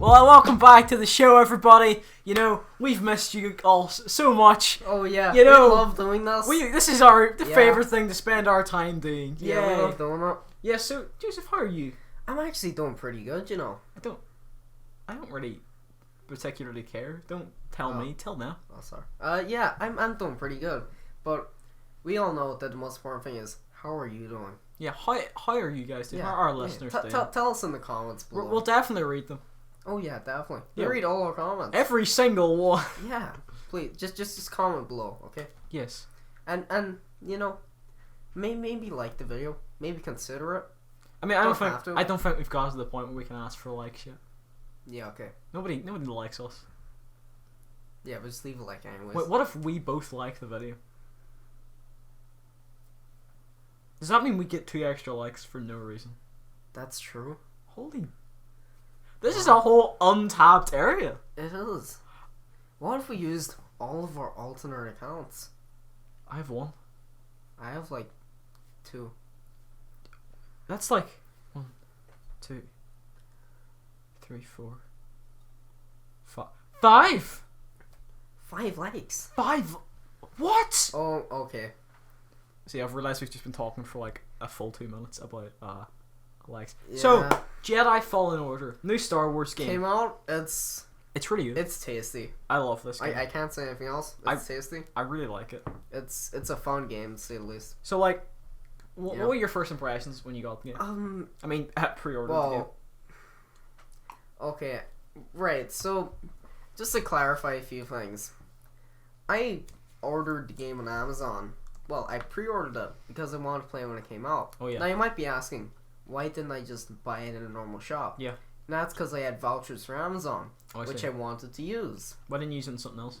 Well, welcome back to the show, everybody. You know, we've missed you all so much. Oh yeah, you know, we love doing this. This is our favorite thing to spend our time doing. Yeah, we love doing it. Yeah. So, Joseph, how are you? I'm actually doing pretty good, you know. I don't really particularly care. Don't tell me. Tell now. Oh, sorry. Yeah, I'm doing pretty good. But we all know that the most important thing is, how are you doing? Yeah, how are you guys doing? How are our listeners doing? Tell us in the comments below. We'll definitely read them. Oh yeah, definitely. We read all our comments. Every single one. Yeah, please, just comment below, okay? Yes. And you know, maybe like the video, maybe consider it. I mean, I don't think we've gotten to the point where we can ask for likes yet. Yeah, okay. Nobody likes us. Yeah, but just leave a like anyways. Wait, what if we both like the video? Does that mean we get 2 extra likes for no reason? That's true. Holy... This is a whole untapped area. It is. What if we used all of our alternate accounts? I have 1. I have like 2. That's like 1, 2, 3, 4, 5. 5 likes. 5. What? Oh, okay. See, I've realized we've just been talking for like a full 2 minutes about likes. Yeah. So, Jedi Fallen Order, new Star Wars game. Came out. It's really good. It's tasty. I love this game. I can't say anything else. It's tasty. I really like it. It's a fun game, to say the least. So, like, what were your first impressions when you got the game? I mean, at pre-order the game. Okay, right. So, just to clarify a few things, I ordered the game on Amazon. Well, I pre-ordered it because I wanted to play it when it came out. Oh yeah. Now you might be asking, why didn't I just buy it in a normal shop? Yeah. And that's because I had vouchers for Amazon, which I wanted to use. Why didn't you use it on something else?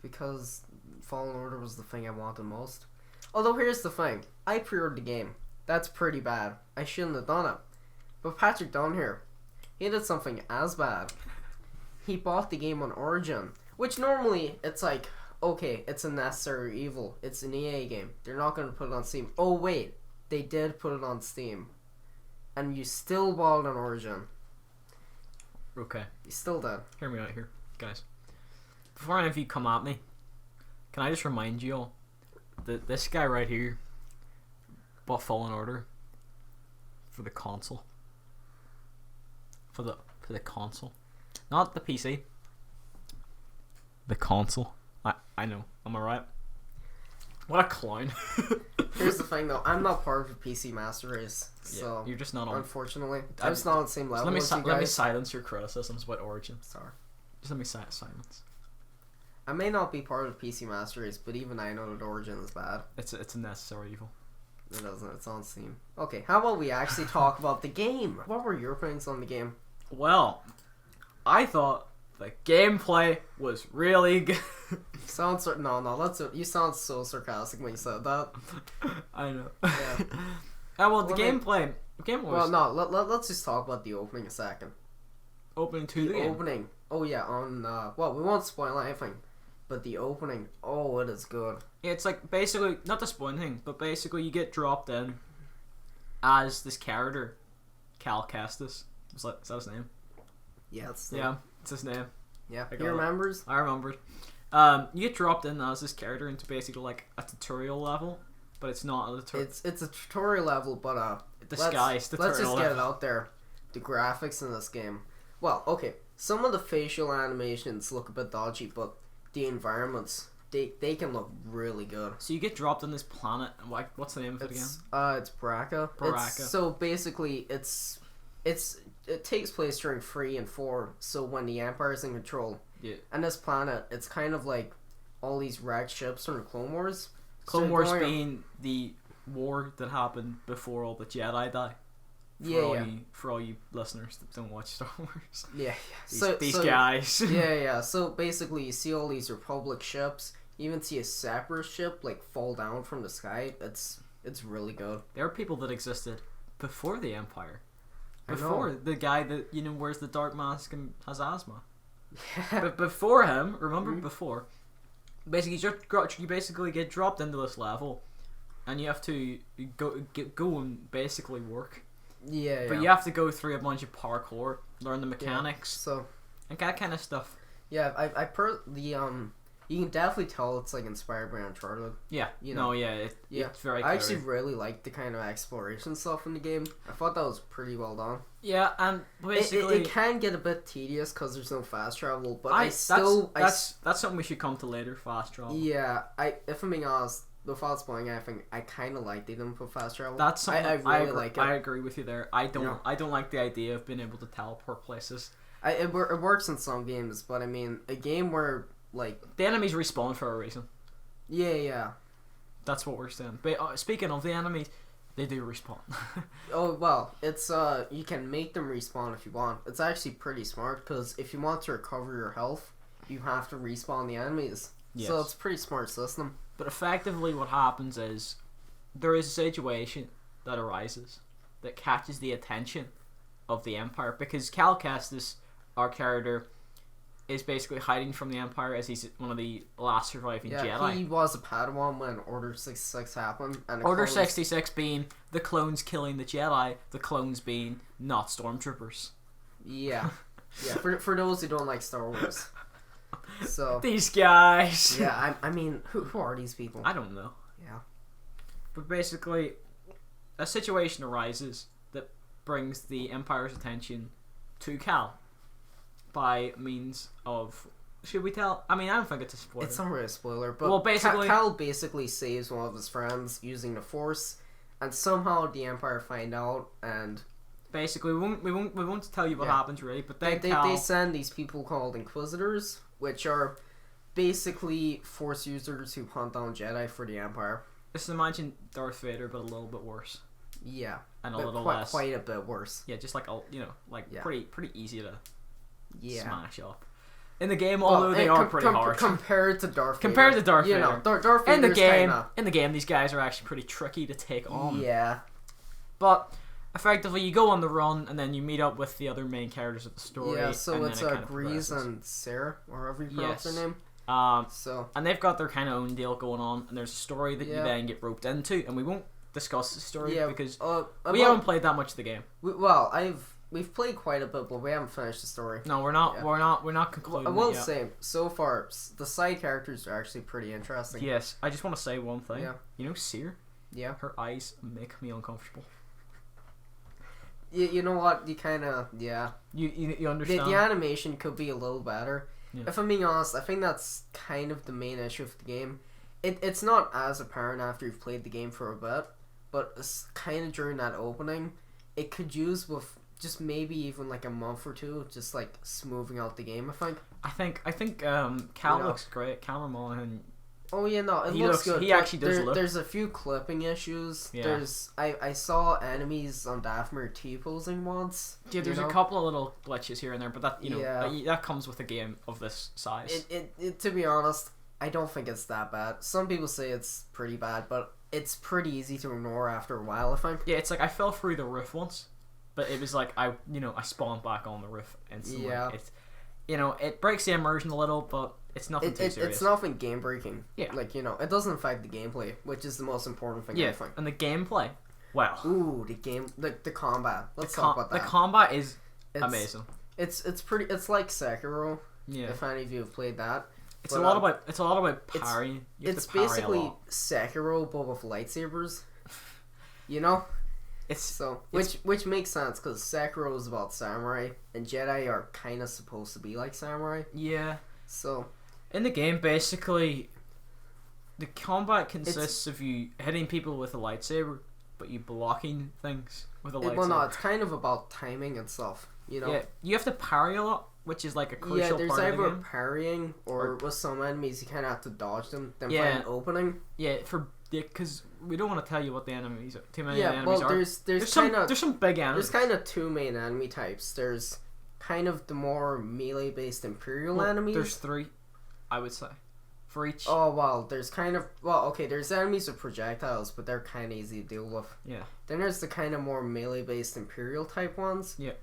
Because Fallen Order was the thing I wanted most. Although here's the thing, I pre-ordered the game. That's pretty bad. I shouldn't have done it. But Patrick Dunn here, he did something as bad. He bought the game on Origin, which normally it's like, okay, it's a necessary evil. It's an EA game. They're not going to put it on Steam. Oh wait, they did put it on Steam. And you still bought it on Origin. Okay. You still did. Hear me out here, guys. Before any of you come at me, can I just remind you all that this guy right here bought Fallen Order for the console. For the console. Not the PC. The console. I know. Am I right? What a clown. Here's the thing though, I'm not part of the PC Master Race, so you're just not on. Unfortunately, I'm just not on the same level. Let me silence your criticisms about Origin. Sorry. Just let me silence. I may not be part of the PC Master Race, but even I know that Origin is bad. It's a necessary evil. It doesn't. It's on Steam. Okay, how about we actually talk about the game? What were your opinions on the game? Well, I thought the gameplay was really good. You sound so sarcastic when you said that. I know. Yeah. The gameplay. Well, no. Let's just talk about the opening a second. Opening to the game. Opening. Oh yeah. On well, we won't spoil anything, but the opening. Oh, it is good. It's like basically not the spoiling thing, but basically you get dropped in as this character, Cal Kestis. Is that his name? Yeah. It's his name. Yeah. He remembers. I remembered. You get dropped in as this character into basically like a tutorial level, but it's not a tutorial. It's a tutorial level, but disguised tutorial. Let's just get it out there. The graphics in this game. Well, okay. Some of the facial animations look a bit dodgy, but the environments they can look really good. So you get dropped on this planet, and what's the name of it again? It's Baraka. So basically, it takes place during 3 and 4. So when the Empire's in control. Yeah. And this planet, it's kind of like all these wrecked ships from the Clone Wars. Clone Wars being the war that happened before all the Jedi die. For all you listeners that don't watch Star Wars. Yeah. These guys. Yeah. So basically, you see all these Republic ships. You even see a Separatist ship like fall down from the sky. It's really good. There are people that existed before the Empire. Before the guy that wears the dark mask and has asthma. Yeah. But before him, remember before, basically you basically get dropped into this level, and you have to go and basically work. Yeah. But you have to go through a bunch of parkour learn the mechanics, So and that kind of stuff. yeah, you can definitely tell it's like inspired by Uncharted. Yeah, You know. it's very. I clear. actually really liked the kind of exploration stuff in the game. I thought that was pretty well done. Yeah, and basically It can get a bit tedious because there's no fast travel, but that's something we should come to later. Fast travel. Yeah, if I'm being honest, without spoiling anything, I kind of like they didn't put fast travel. That's something I really agree, like it. I agree with you there. I don't. You know? I don't like the idea of being able to teleport places. It works in some games, but I mean, a game where like The enemies respawn for a reason. yeah. That's what we're saying. But speaking of the enemies, they do respawn. Oh well, it's you can make them respawn if you want. It's actually pretty smart because if you want to recover your health, you have to respawn the enemies. Yes. So it's a pretty smart system. But effectively, what happens is there is a situation that arises that catches the attention of the Empire because Cal Kestis, our character, is basically hiding from the Empire as he's one of the last surviving Jedi. He was a Padawan when Order 66 happened. And Order 66 being the clones killing the Jedi, the clones being not stormtroopers. Yeah. For those who don't like Star Wars. So These guys. yeah, I mean, who are these people? I don't know. Yeah. But basically, a situation arises that brings the Empire's attention to Cal by means of. Should we tell? I mean, I don't think it's a spoiler. It's not really a spoiler, but Well, basically- Cal basically saves one of his friends using the Force, and somehow the Empire find out, and Basically, we won't tell you what Yeah. happens really, but then they send these people called Inquisitors, which are basically Force users who hunt down Jedi for the Empire. Just imagine Darth Vader, but a little bit worse Yeah, and a but little quite, less. quite a bit worse. Yeah, just like Yeah. pretty easy to Yeah. smash up. In the game, although they are pretty hard. compared to Darth Vader. Compared to Darth you Vader. know, Darth Vader's in kinda, the game, these guys are actually pretty tricky to take on. yeah. But effectively, you go on the run, and then you meet up with the other main characters of the story. Yeah, so and it's then it kind of Grease progresses. and Sarah, or however you pronounce Yes. their name. So And they've got their kind of own deal going on, and there's a story that you Yeah. then get roped into, and we won't discuss the story yeah, because we haven't played that much of the game. We've played quite a bit, but we haven't finished the story. No, we're not. Yeah. We're not concluding. I will it yet. say, so far, the side characters are actually pretty interesting. Yes, I just want to say one thing. Yeah. You know, Seer, Yeah. her eyes make me uncomfortable. You know what? You kind of, yeah. You understand? The animation could be a little better. Yeah. If I'm being honest, I think that's kind of the main issue of the game. It's not as apparent after you've played the game for a bit, but it's kind of during that opening, it could use with just maybe even like a month or two, just like smoothing out the game, I think. I think Cal You know. looks great. Cal Ramon. Oh yeah, no, it He looks looks- good. he but actually does look- There's a few clipping issues. Yeah. I saw enemies on Dathomir T-posing once. Yeah, there's you know? a couple of little glitches here and there, but that Yeah. that comes with a game of this size. It to be honest, I don't think it's that bad. Some people say it's pretty bad, but it's pretty easy to ignore after a while, I think. Yeah, it's like I fell through the roof once, but it was like I spawned back on the roof instantly. Yeah. It's, it breaks the immersion a little, but it's nothing too serious. It's nothing game breaking. Yeah. Like, it doesn't affect the gameplay, which is the most important thing, I Yeah, think. and the gameplay, wow. Ooh, the combat. Let's talk about that. The combat is It's amazing. It's like Sekiro. Yeah, If any of you have played that. it's but, a lot about parrying. You have It's to parry a basically lot. Sekiro but with lightsabers. You know? It's So, which makes sense because Sekiro is about samurai and Jedi are kind of supposed to be like samurai. yeah. So, In the game, basically, the combat consists of you hitting people with a lightsaber, but you blocking things with a lightsaber. well, no, it's kind of about timing and stuff. Yeah, you have to parry a lot, which is like a crucial Yeah, there's part of the either game. parrying or with some enemies you kind of have to dodge them, then Yeah. find an opening. Yeah, because we don't want to tell you what the enemies are. Too many Yeah, enemies well, are. there's There's kind of some big enemies. there's kind of two main enemy types. There's kind of the more melee based Imperial Well, enemies. There's 3, I would say, for each. Oh well, there's there's enemies with projectiles, but they're kind of easy to deal with. Yeah. Then there's the kind of more melee based Imperial type ones. Yeah.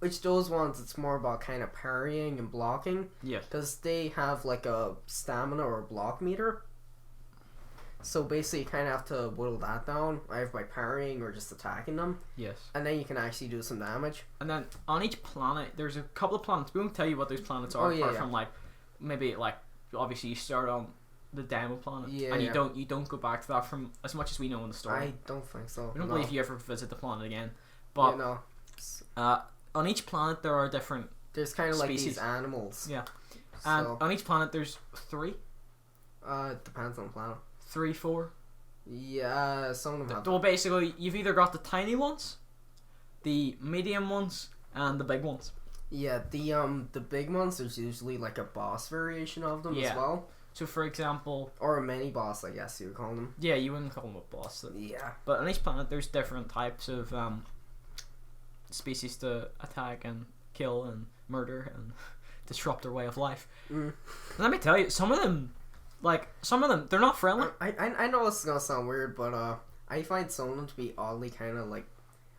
Which those ones, it's more about kind of parrying and blocking. Yeah. Because they have like a stamina or a block meter. So basically, you kind of have to whittle that down, either by parrying or just attacking them, Yes. and then you can actually do some damage. And then on each planet, there's a couple of planets. We won't tell you what those planets are, apart from like maybe like obviously you start on the demo planet, and you don't go back to that from as much as we know in the story. I don't think so. We don't believe you ever visit the planet again. But on each planet there are different. There's kind of like species. these animals. Yeah. And on each planet there's 3. It depends on the planet. 3, 4. Yeah, some of them have. Well, basically, you've either got the tiny ones, the medium ones, and the big ones. Yeah, the big ones. There's usually like a boss variation of them as well. So, for example, or a mini boss, I guess you would call them. Yeah, you wouldn't call them a boss. Though. Yeah. But on each planet, there's different types of species to attack and kill and murder and disrupt their way of life. Let me tell you, some of them, they're not friendly. I know it's gonna sound weird, but I find some of them to be oddly kind of like,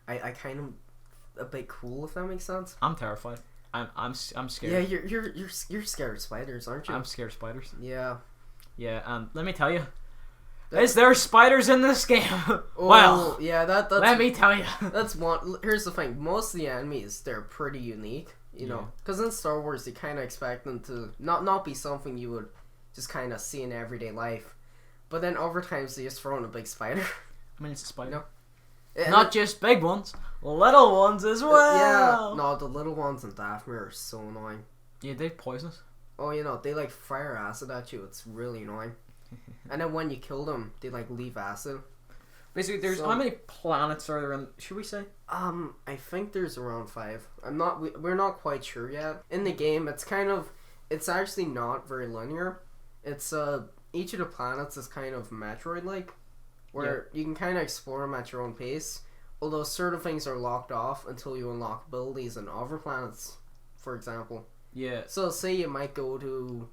I kind of a bit cool, if that makes sense. I'm terrified. I'm scared. Yeah, you're scared of spiders, aren't you? I'm scared of spiders. Yeah. Yeah, and let me tell you, is there spiders in this game? Well, yeah, that's. Let me tell you. That's one. Here's the thing: most of the enemies, they're pretty unique. You know, because in Star Wars, you kind of expect them to not be something you would just kind of see in everyday life, but then over time, they just throw in a big spider. I mean, it's a spider. Not just big ones, little ones as well. Yeah, no, the little ones in Dathomir are so annoying. Yeah, they're poisonous. Oh, they like fire acid at you. It's really annoying. And then when you kill them, they like leave acid. Basically, there's how many planets are there in? Should we say? I think there's around 5. We're not quite sure yet. In the game, it's actually not very linear. It's each of the planets is kind of Metroid-like, where you can kind of explore them at your own pace. Although certain things are locked off until you unlock abilities on other planets, for example. Yeah. So say you might go to,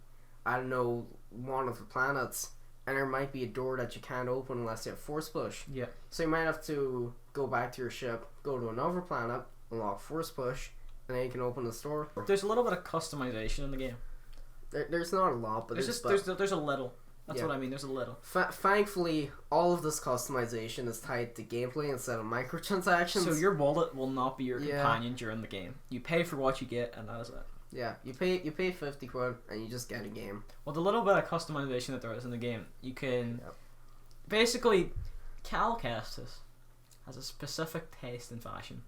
I don't know, one of the planets, and there might be a door that you can't open unless you have Force Push. Yeah. So you might have to go back to your ship, go to another planet, unlock Force Push, and then you can open the door. There's a little bit of customization in the game. There's not a lot, but there's a little. That's what I mean. There's a little. Thankfully, all of this customization is tied to gameplay instead of microtransactions. So your wallet will not be your companion during the game. You pay for what you get, and that is it. Yeah, you pay 50 quid and you just get a game. Well, the little bit of customization that there is in the game, you can basically Cal Kestis has a specific taste in fashion.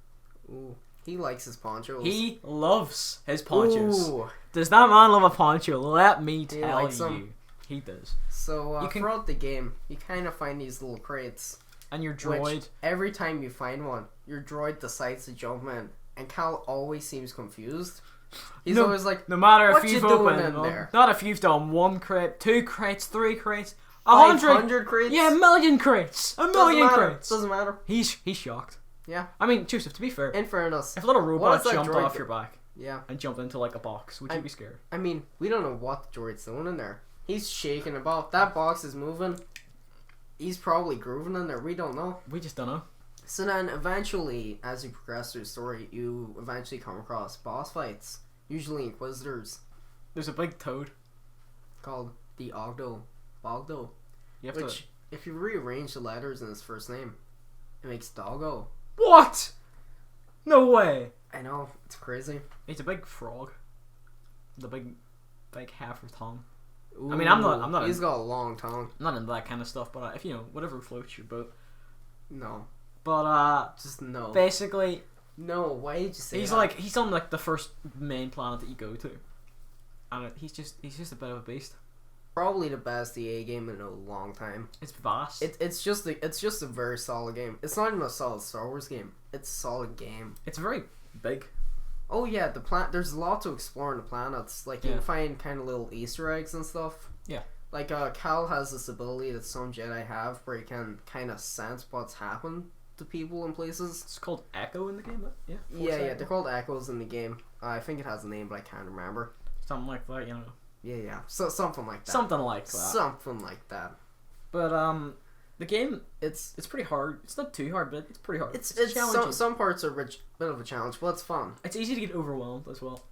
Ooh, he likes his ponchos. He loves his ponchos. Ooh. Does that man love a poncho? Let me tell you, he does. So throughout the game, you kind of find these little crates. And your droid. Every time you find one, your droid decides to jump in, and Cal always seems confused. He's always like, no matter if what you've you doing opened, in there? Not if you've done 1 crate, 2 crates, 3 crates, 100 crates. Yeah, a million crates, a million crates. Doesn't matter. He's shocked. Yeah. I mean, Joseph, to be fair, in fairness, if a little robot jumped off your back, yeah, and jumped into like a box, would you be scared? I mean, we don't know what the droid's doing in there. He's shaking about. That box is moving. He's probably grooving in there. We don't know. We just don't know. So then, eventually, as you progress through the story, you eventually come across boss fights. Usually Inquisitors. There's a big toad called the Bogdo. Which, if you rearrange the letters in his first name, it makes Doggo. What? No way. I know, it's crazy. It's a big frog. The big heifer tongue. Ooh, I mean, I'm not. He's got a long tongue. I'm not into that kind of stuff, but if whatever floats your boat. No. But just no. Basically. No, why did you say he's that? He's on like the first main planet that you go to, and he's just a bit of a beast. Probably the best EA game in a long time. It's vast. It's just a very solid game. It's not even a solid Star Wars game. It's a solid game. It's very big. Oh yeah, there's a lot to explore in the planets. Like you can find kind of little Easter eggs and stuff. Yeah. Like Cal has this ability that some Jedi have, where he can kind of sense what's happened to people and places. It's called Echo in the game. Yeah. Yeah, they're called Echoes in the game. I think it has a name, but I can't remember. Something like that, Yeah. So something like that. Something like that. Something like that. But the game it's pretty hard. It's not too hard, but it's pretty hard. It's challenging. Some parts are a bit of a challenge, but it's fun. It's easy to get overwhelmed as well.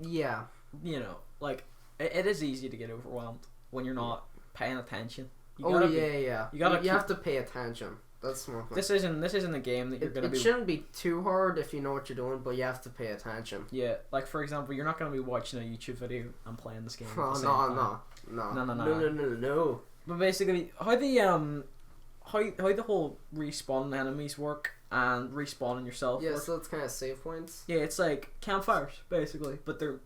Yeah. Like it is easy to get overwhelmed when you're not paying attention. You Oh gotta yeah. You have to pay attention. That's one thing. This isn't a game that you're gonna be. It shouldn't be too hard if you know what you're doing, but you have to pay attention. Yeah, like for example, you're not gonna be watching a YouTube video and playing this game. Oh no. But basically, how the whole respawn enemies work and respawning yourself. Yeah, work. so it's kind of save points. Yeah, it's like campfires basically, but they're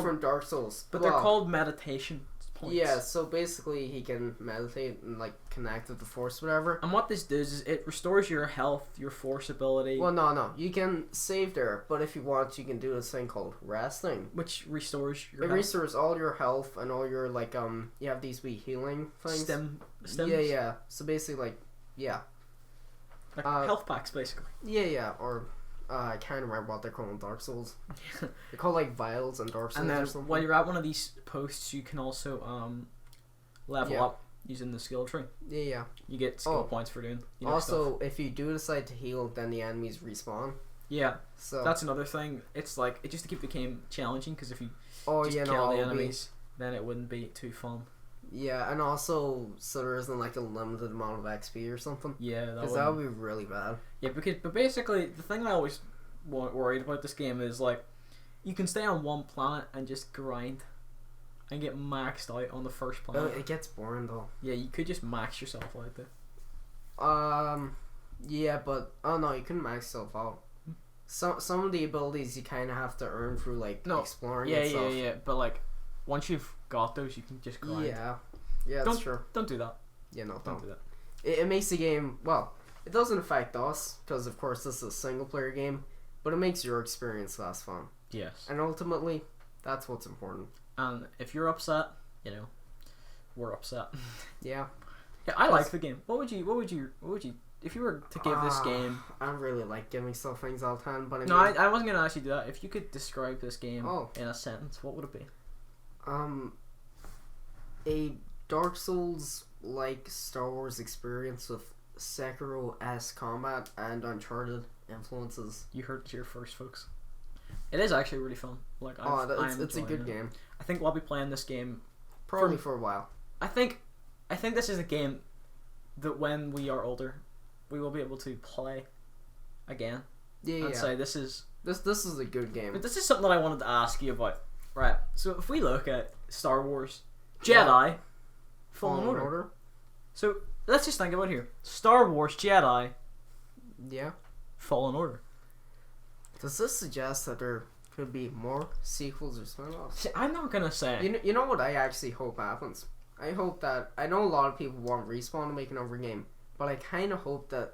from Dark Souls. But they're called meditation points. Yeah, so basically he can meditate and like connect with the Force, whatever. And what this does is it restores your health, your Force ability. Well, no, you can save there, but if you want, you can do this thing called resting, which restores your. It restores all your health and all your like You have these wee healing things. Stems. Yeah. So basically, like, yeah. Like health packs, basically. Yeah, or I can't remember what they're called in Dark Souls. They're called like vials in Dark Souls. And then or something. while you're at one of these posts, you can also level up using the skill tree. Yeah. You get skill points for doing. Also, if you do decide to heal, then the enemies respawn. Yeah. So that's another thing. It's like it just to keep the game challenging because if you kill the enemies, then it wouldn't be too fun. Yeah, and also, so there isn't like a limited amount of XP or something. Yeah, because that would be really bad. Yeah, but basically, the thing I always worried about this game is like, you can stay on one planet and just grind, and get maxed out on the first planet. It gets boring though. Yeah, you could just max yourself out there. Yeah, but no, you couldn't max yourself out. Some of the abilities you kind of have to earn through like exploring. And stuff. Yeah. But like, once you've got those, you can just grind. Yeah, that's true. Don't do that. Yeah, no, don't do that. It makes the game, well, it doesn't affect us because of course this is a single player game, but it makes your experience less fun. Yes. And ultimately, that's what's important. And if you're upset, we're upset. Yeah. Yeah, I like the game. What would you if you were to give this game? I don't really like giving stuff things all the time, but I wasn't gonna actually do that. If you could describe this game in a sentence, what would it be? A Dark Souls like Star Wars experience with Sekiro-esque combat and Uncharted influences. You heard it here first, folks. It is actually really fun. Like, it's a good game. I think we'll be playing this game probably for a while. I think this is a game that when we are older, we will be able to play again. Yeah. And say this is a good game. But this is something that I wanted to ask you about. Right. So if we look at Star Wars Jedi Fallen Order. So let's just think about it here. Star Wars Jedi. Yeah. Fallen Order. Does this suggest that there could be more sequels or spin-offs? I'm not gonna say. You know what I actually hope happens? I hope that I know a lot of people want Respawn to make another game, but I kind of hope that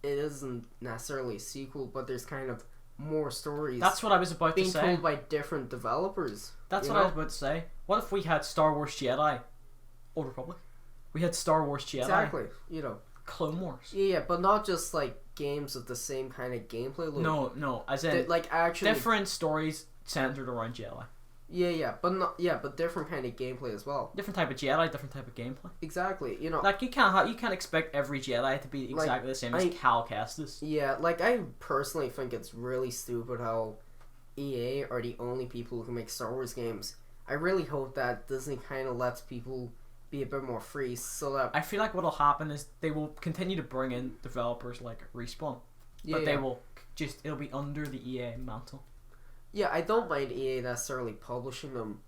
it isn't necessarily a sequel, but there's kind of more stories. That's what I was about to say. Being told by different developers. That's what I was about to say. What if we had Star Wars Jedi, Old Republic? We had Star Wars Jedi. Exactly. Clone Wars. Yeah, but not just like games with the same kind of gameplay loop. No, as in like actually different stories centered around Jedi. Yeah, but different kind of gameplay as well. Different type of Jedi, different type of gameplay. Exactly, like you can't expect every Jedi to be exactly the same as Cal Kestis. Yeah, like I personally think it's really stupid how EA are the only people who can make Star Wars games. I really hope that Disney kind of lets people be a bit more free, so that I feel like what'll happen is they will continue to bring in developers like Respawn, but they will it'll be under the EA mantle. Yeah, I don't mind EA necessarily publishing them.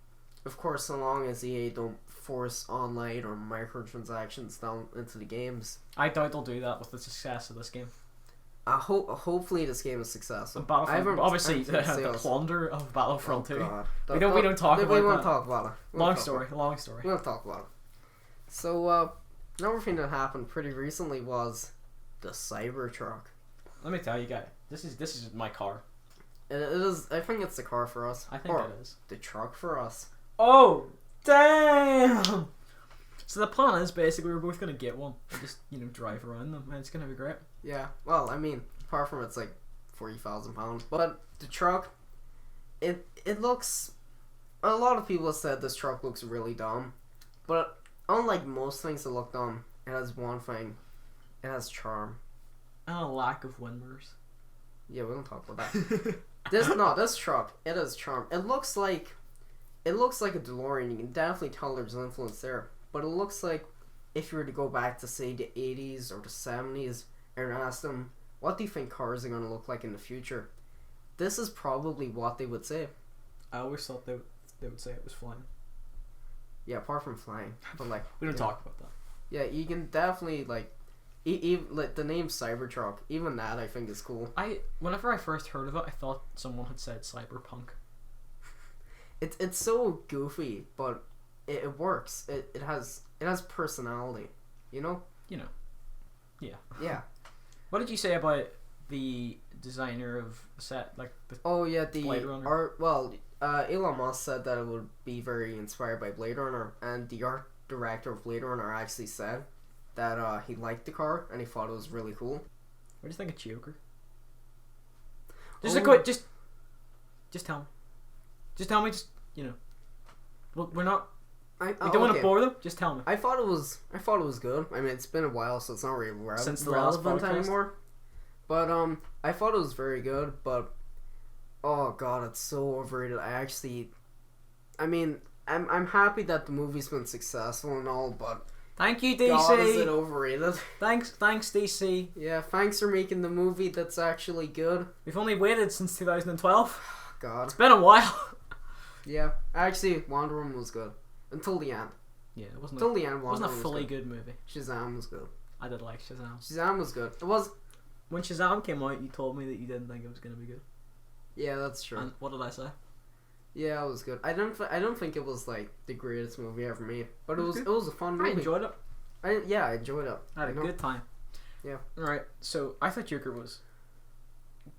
Of course, so long as EA don't force online or microtransactions down into the games. I doubt they'll do that with the success of this game. Hopefully this game is successful. Obviously, the plunder of Battlefront 2. God. We don't talk about that. We won't talk about it. Long story. We won't talk about it. So, another thing that happened pretty recently was the Cybertruck. Let me tell you guys, this is my car. It is. I think it's the car for us. I think it is the truck for us. Oh, damn! So the plan is basically we're both gonna get one and just drive around them, and it's gonna be great. Yeah. Well, I mean, apart from it's like £40,000, but the truck, it looks. A lot of people have said this truck looks really dumb, but unlike most things that look dumb, it has one thing. It has charm. And a lack of wind mirrors. Yeah, we don't talk about that. This truck, it has charm. It looks like a DeLorean. You can definitely tell there's an influence there. but it looks like if you were to go back to say the 80s or the 70s and ask them, what do you think cars are going to look like in the future? This is probably what they would say. I always thought they would say it was flying. Yeah, apart from flying, but like We don't talk about that. Yeah, you can definitely like, like the name Cybertruck. Even that I think is cool. Whenever I first heard of it, I thought someone had said cyberpunk. It's so goofy, but it works. It has personality. You know. Yeah. Yeah. What did you say about the designer of the set, like the Oh yeah, Blade Runner? art. Well, Elon Musk said that it would be very inspired by Blade Runner, and the art director of Blade Runner actually said that he liked the car and he thought it was really cool. What do you think of Joker? Just Oh. a quick, just tell me. Just tell me. Just we're not. We don't want to bore them. Just tell me. I thought it was good. I mean, it's been a while, so it's not really Since the last relevant podcast? anymore. But I thought it was very good. But oh god, it's so overrated. I mean, I'm happy that the movie's been successful and all, but Thank you, DC. God, is it overrated? Thanks, DC. Yeah, thanks for making the movie that's actually good. We've only waited since 2012. God. It's been a while. Yeah, actually, Wonder Woman was good until the end. Yeah, it wasn't. Until the end, It Wonder wasn't a Woman fully was good. good movie. Shazam was good. I did like Shazam. Shazam was good. It was. When Shazam came out, you told me that you didn't think it was gonna be good. Yeah, that's true. And what did I say? Yeah, it was good. I don't think it was like the greatest movie ever made, but it was a fun movie. I enjoyed it. I enjoyed it. I had a good time. Yeah. Alright, so I thought Joker was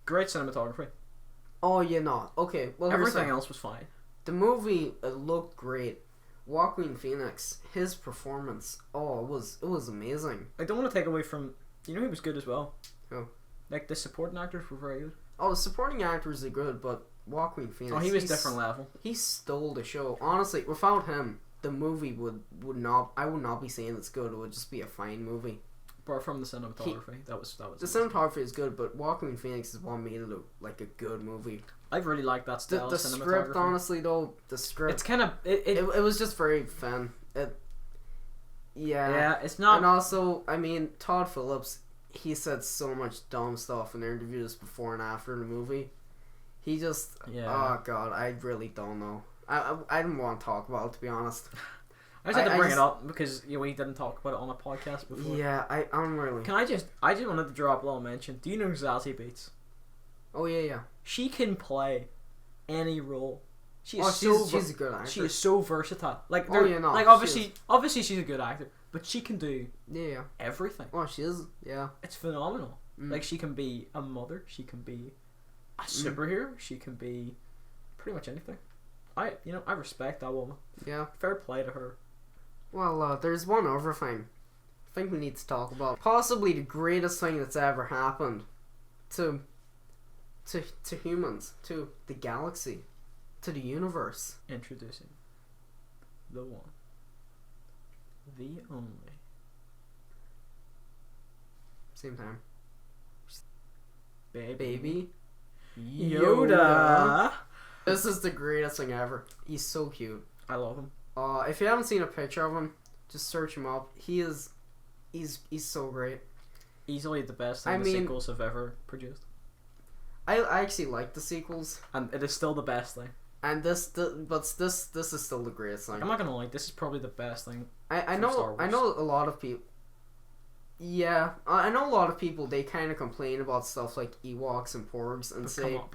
great cinematography. Oh yeah, no. Okay, well Everything else was fine. the movie looked great. Joaquin Phoenix, his performance, it was amazing. I don't want to take away from. You know, he was good as well. Who? Like the supporting actors were very good. Oh, the supporting actors are good, but Joaquin Phoenix. Oh, he was different level. He stole the show. Honestly, without him, the movie would not. I would not be saying it's good. It would just be a fine movie. Apart from the cinematography, that was. The amazing. cinematography is good, but Joaquin Phoenix is what made it look like a good movie. I really like that style The of cinematography. script, honestly, though, the script. It's kind of It was just very fun. Yeah, it's not. And also, I mean, Todd Phillips, he said so much dumb stuff in interviews before and after the movie. He just, oh god, I really don't know. I didn't want to talk about it, to be honest. I just had to bring it up because we didn't talk about it on a podcast before. Yeah, I'm really. I just wanted to drop a little mention. Do you know Zazie Beetz? Oh yeah. She can play any role. She's a good actor. She is so versatile. Like, obviously she's a good actor, but she can do everything. Oh, she is. Yeah. It's phenomenal. Like, she can be a mother. She can be a superhero. She can be pretty much anything. I respect that woman. Yeah. Fair play to her. Well, there's one other thing I think we need to talk about. Possibly the greatest thing that's ever happened to humans, to the galaxy, to the universe. Introducing the one, the only. Same time. Baby Yoda. This is the greatest thing ever. He's so cute. I love him. If you haven't seen a picture of him, just search him up. He's so great. Easily the best thing the sequels have ever produced. I actually like the sequels, and it is still the best thing. And this is still the greatest thing. I'm not gonna lie, this is probably the best thing. I know a lot of people. Yeah, I know a lot of people. They kind of complain about stuff like Ewoks and Porgs and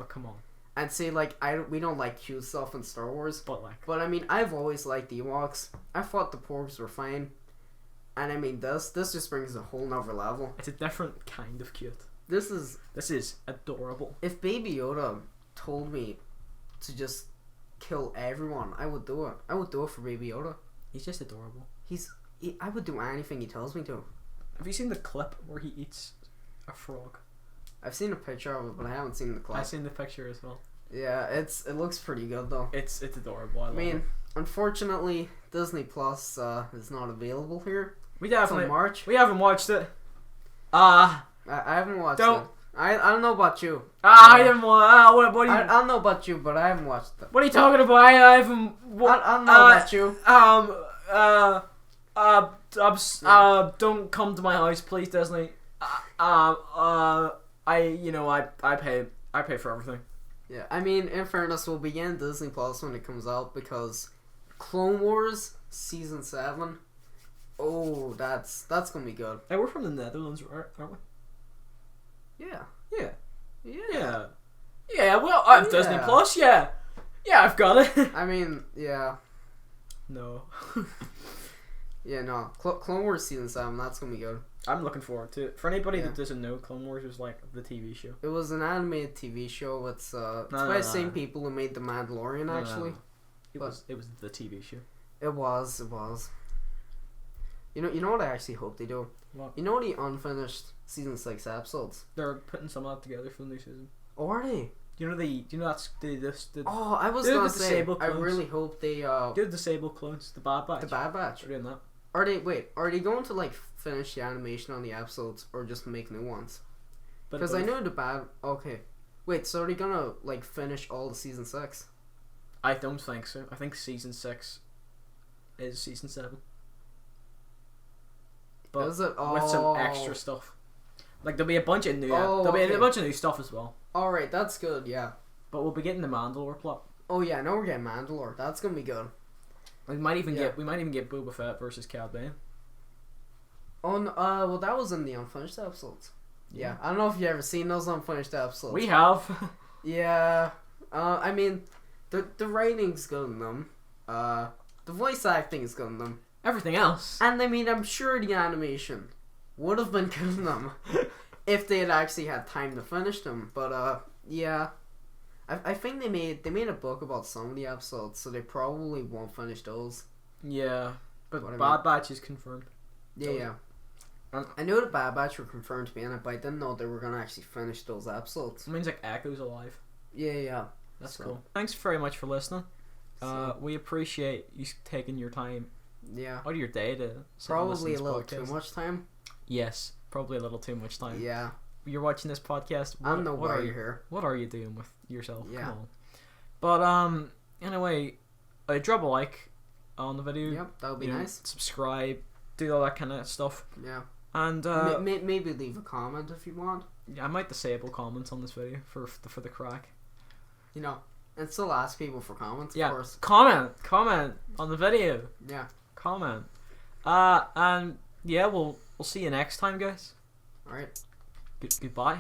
come on. And say like we don't like cute stuff in Star Wars. But I mean, I've always liked the Ewoks. I thought the Porgs were fine. And I mean, this just brings a whole nother level. It's a different kind of cute. This is adorable. If Baby Yoda told me to just kill everyone, I would do it. I would do it for Baby Yoda. He's just adorable. I would do anything he tells me to. Have you seen the clip where he eats a frog? I've seen a picture of it, but I haven't seen the clip. I've seen the picture as well. Yeah, it looks pretty good though. It's adorable. I mean, unfortunately, Disney Plus is not available here. We definitely March. We haven't watched it. I haven't watched it. I don't know about you. I haven't watched. What I don't know about you, but I haven't watched it. What are you talking about? I haven't. I don't know about you. Don't come to my house, please, Disney. I pay for everything. Yeah, I mean, in fairness, we'll be getting Disney Plus when it comes out because Clone Wars Season 7. Oh, that's gonna be good. Hey, we're from the Netherlands, aren't we? Yeah. Yeah. Yeah. Yeah, well, I have Disney Yeah. Plus, yeah. Yeah, I've got it. I mean, yeah. No. Yeah, no. Clone Wars Season 7, that's gonna be good. I'm looking forward to it. For anybody Yeah. that doesn't know, Clone Wars was like the TV show. It was an animated TV show. It's by the same people who made The Mandalorian, actually. No. It was the TV show. It was. You know what I actually hope they do? What? You know the unfinished Season 6 episodes? They're putting some of that together for the new season. Oh, are they? Do you know that's the Oh, I was They're gonna the say, disabled I clones. really hope they, the disabled clones, the Bad Batch. the Bad Batch. They're doing that. Are they going to, like, finish the animation on the episodes, or just make new ones? But Because I know the Bad, okay. Wait, so are they gonna, like, finish all the Season 6? I don't think so. I think season 6 is season 7. But Is it? with some Oh. extra stuff. Like there'll be a bunch of new Oh, there'll be okay. a bunch of new stuff as well. Alright, that's good, yeah. But we'll be getting the Mandalore plot. Oh yeah, now we're getting Mandalore. That's gonna be good. We might even Yeah. get Boba Fett versus Cad Bane. Well, that was in the unfinished episodes. Yeah, I don't know if you ever seen those unfinished episodes. We have. Yeah, I mean, the writing's good in them. The voice acting is good in them. Everything else. And I mean, I'm sure the animation would have been good in them if they had actually had time to finish them. But yeah, I think they made a book about some of the episodes, so they probably won't finish those. Yeah. But What I Bad mean. Batch is confirmed. Yeah. I knew the Bad Batch were confirmed to be in it, but I didn't know they were gonna actually finish those episodes. It means like Echo's alive. Yeah. That's So- cool. Thanks very much for listening. So, We appreciate you taking your time yeah. out of your day to sit and listen to Probably a this little podcast. too much time. Yes, probably a little too much time. Yeah. You're watching this podcast. I don't know what why are you're you? here. What are you doing with yourself? Yeah. Come on. But anyway, drop a like on the video. Yep, that would be you know, nice. Subscribe, do all that kind of stuff, Yeah. and Maybe leave a comment if you want. I might disable comments on this video for the crack. You know, and still ask people for comments, Yeah. of course. Comment on the video. Yeah. Comment. And yeah, we'll see you next time, guys. Alright. Goodbye.